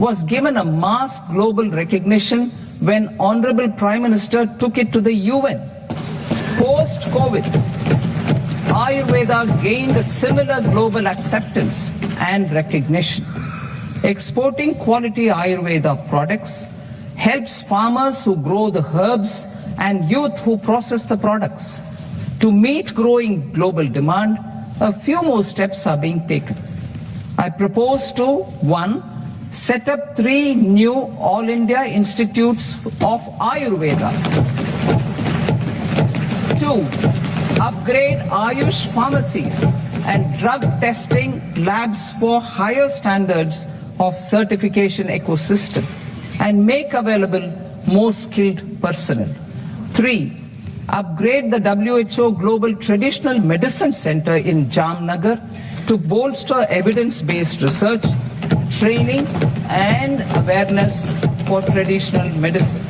was given a mass global recognition when Honorable Prime Minister took it to the UN. Post-COVID, Ayurveda gained a similar global acceptance and recognition. Exporting quality Ayurveda products helps farmers who grow the herbs and youth who process the products. To meet growing global demand, a few more steps are being taken. I propose to 1. Set up 3 new All India Institutes of Ayurveda. 2. Upgrade AYUSH pharmacies and drug testing labs for higher standards of certification ecosystem and make available more skilled personnel. 3. Upgrade the WHO Global Traditional Medicine Center in Jamnagar to bolster evidence-based research, training and awareness for traditional medicine.